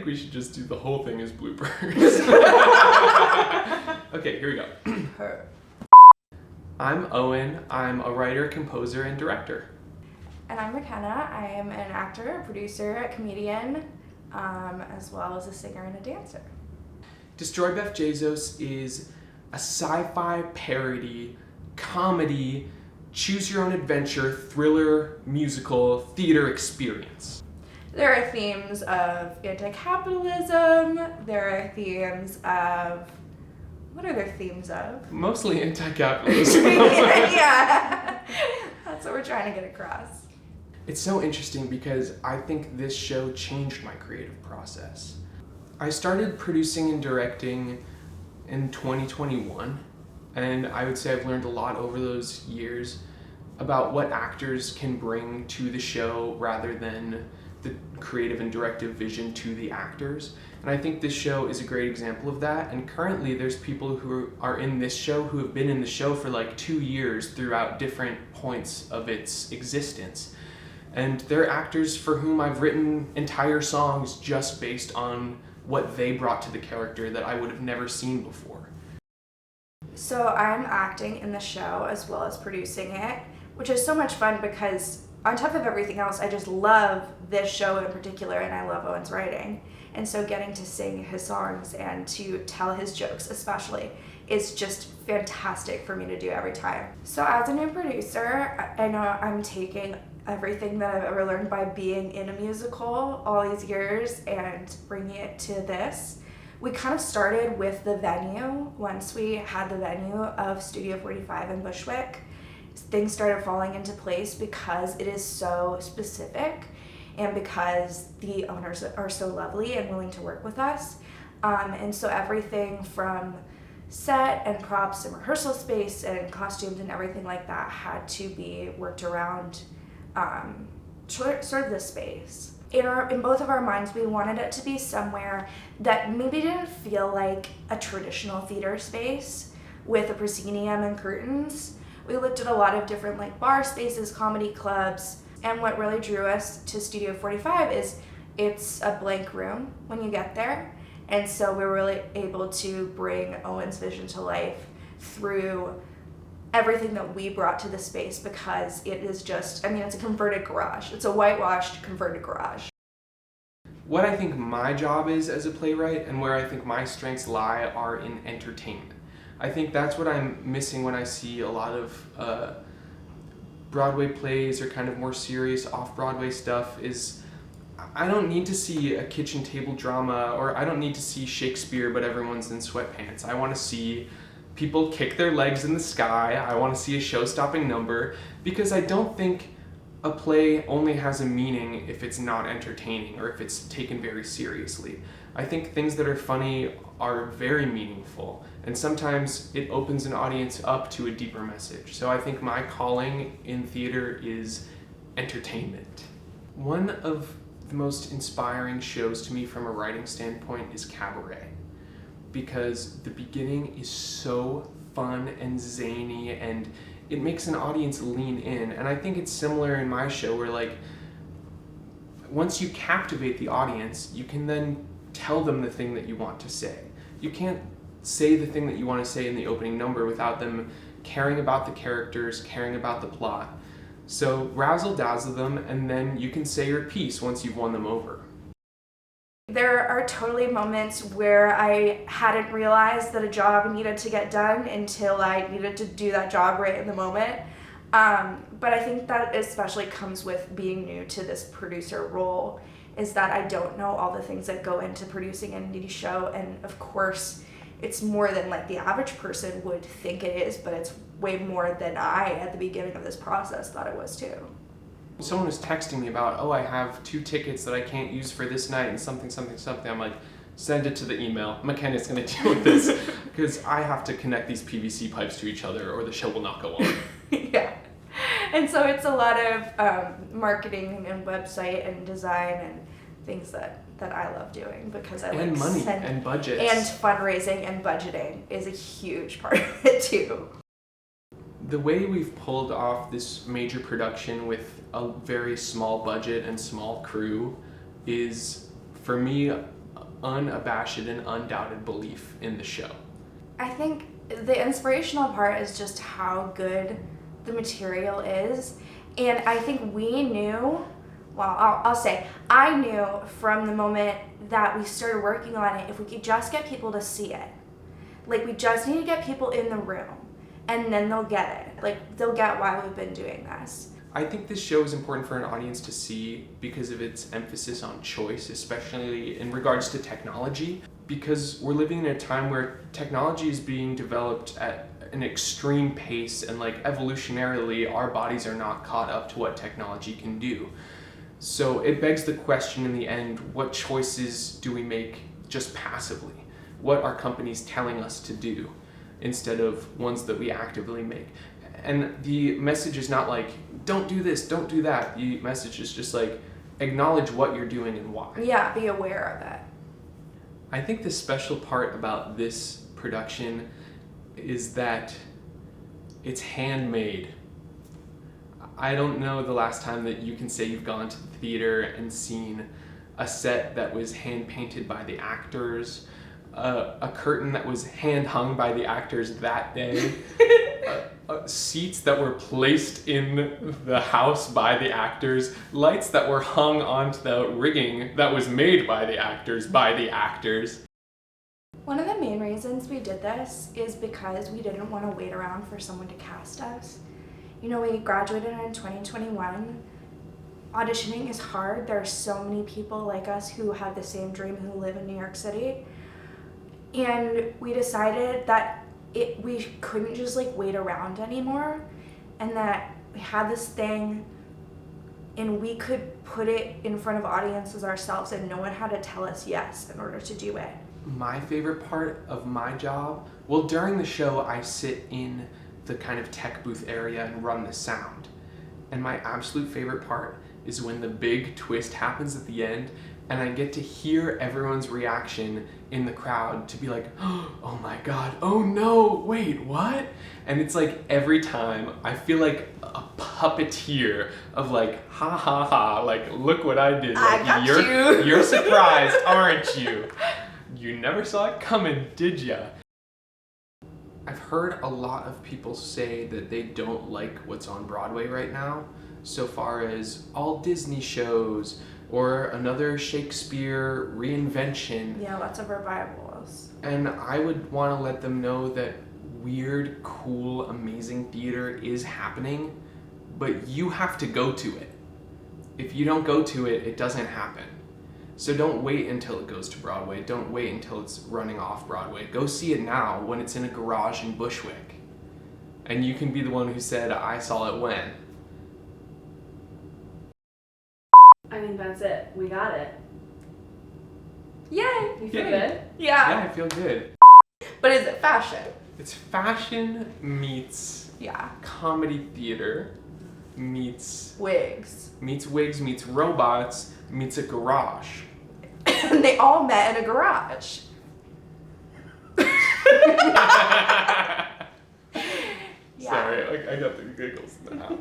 think we should just do the whole thing as bloopers. Okay, here we go. I'm Owen. I'm a writer, composer, and director. And I'm Makena. I am an actor, a producer, a comedian, as well as a singer and a dancer. Destroy Beff Jezos is a sci-fi parody, comedy, choose-your-own-adventure, thriller, musical, theater experience. There are themes of anti-capitalism. There are themes of... What are there themes of? Mostly anti-capitalism. Yeah. That's what we're trying to get across. It's so interesting because I think this show changed my creative process. I started producing and directing in 2021, and I would say I've learned a lot over those years about what actors can bring to the show rather than the creative and directive vision to the actors. And I think this show is a great example of that. And currently there's people who are in this show who have been in the show for like 2 years throughout different points of its existence. And they're actors for whom I've written entire songs just based on what they brought to the character that I would have never seen before. So I'm acting in the show as well as producing it, which is so much fun because on top of everything else, I just love this show in particular, and I love Owen's writing. And so getting to sing his songs and to tell his jokes especially is just fantastic for me to do every time. So as a new producer, I know I'm taking everything that I've ever learned by being in a musical all these years and bringing it to this. We kind of started with the venue. Once we had the venue of Studio 45 in Bushwick, things started falling into place because it is so specific and because the owners are so lovely and willing to work with us. And so everything from set and props and rehearsal space and costumes and everything like that had to be worked around sort of the space. In both of our minds, we wanted it to be somewhere that maybe didn't feel like a traditional theater space with a proscenium and curtains. We looked at a lot of different like bar spaces, comedy clubs, and what really drew us to Studio 45 is it's a blank room when you get there. And so we were really able to bring Owen's vision to life through everything that we brought to the space because it is just, it's a converted garage. It's a whitewashed converted garage. What I think my job is as a playwright and where I think my strengths lie are in entertainment. I think that's what I'm missing when I see a lot of Broadway plays or kind of more serious off-Broadway stuff is I don't need to see a kitchen table drama, or I don't need to see Shakespeare but everyone's in sweatpants. I want to see people kick their legs in the sky. I want to see a show-stopping number, because I don't think a play only has a meaning if it's not entertaining or if it's taken very seriously. I think things that are funny are very meaningful, and sometimes it opens an audience up to a deeper message. So I think my calling in theater is entertainment. One of the most inspiring shows to me from a writing standpoint is Cabaret, because the beginning is so fun and zany and it makes an audience lean in. And I think it's similar in my show where like once you captivate the audience, you can then tell them the thing that you want to say. You can't say the thing that you want to say in the opening number without them caring about the characters, caring about the plot. So razzle dazzle them, and then you can say your piece once you've won them over. There are totally moments where I hadn't realized that a job needed to get done until I needed to do that job right in the moment. But I think that especially comes with being new to this producer role, is that I don't know all the things that go into producing an indie show. And of course, it's more than like the average person would think it is, but it's way more than I, at the beginning of this process, thought it was too. Someone was texting me about, oh, I have 2 tickets that I can't use for this night and something. I'm like, send it to the email. Makena's gonna deal with this because I have to connect these PVC pipes to each other or the show will not go on. Yeah. And so it's a lot of marketing and website and design and things that I love doing because I and like money and budgets. And fundraising and budgeting is a huge part of it too. The way we've pulled off this major production with a very small budget and small crew is, for me, unabashed and undoubted belief in the show. I think the inspirational part is just how good the material is. And I think we knew, well, I'll say, I knew from the moment that we started working on it, if we could just get people to see it. Like, we just need to get people in the room, and then they'll get it. Like, they'll get why we've been doing this. I think this show is important for an audience to see because of its emphasis on choice, especially in regards to technology, because we're living in a time where technology is being developed at an extreme pace, and like evolutionarily, our bodies are not caught up to what technology can do. So it begs the question in the end, what choices do we make just passively? What are companies telling us to do instead of ones that we actively make? And the message is not like, don't do this, don't do that. The message is just like, acknowledge what you're doing and why. Yeah, be aware of it. I think the special part about this production is that it's handmade. I don't know the last time that you can say you've gone to the theater and seen a set that was hand painted by the actors, a curtain that was hand hung by the actors that day, seats that were placed in the house by the actors, lights that were hung onto the rigging that was made by the actors by the actors. One of the main reasons we did this is because we didn't want to wait around for someone to cast us. You know, we graduated in 2021. Auditioning is hard. There are so many people like us who have the same dream, who live in New York City. And we decided that we couldn't just like wait around anymore, and that we had this thing and we could put it in front of audiences ourselves, and no one had to tell us yes in order to do it. My favorite part of my job, well, during the show I sit in the kind of tech booth area and run the sound. And my absolute favorite part is when the big twist happens at the end and I get to hear everyone's reaction in the crowd to be like, oh my God, oh no, wait, what? And it's like every time I feel like a puppeteer of like, ha ha ha, like look what I did. Like, I got you. You're surprised, aren't you? You never saw it coming, did ya? I've heard a lot of people say that they don't like what's on Broadway right now, so far as all Disney shows or another Shakespeare reinvention. Yeah, lots of revivals. And I would want to let them know that weird, cool, amazing theater is happening, but you have to go to it. If you don't go to it, it doesn't happen. So don't wait until it goes to Broadway. Don't wait until it's running off Broadway. Go see it now when it's in a garage in Bushwick. And you can be the one who said, I saw it when. I mean, that's it. We got it. Yay! You feel Yay. good? Yeah, I feel good. But is it fashion? It's fashion meets Yeah. comedy theater meets Wigs. wigs meets robots meets a garage. And they all met in a garage. Yeah. Sorry, I got the giggles now.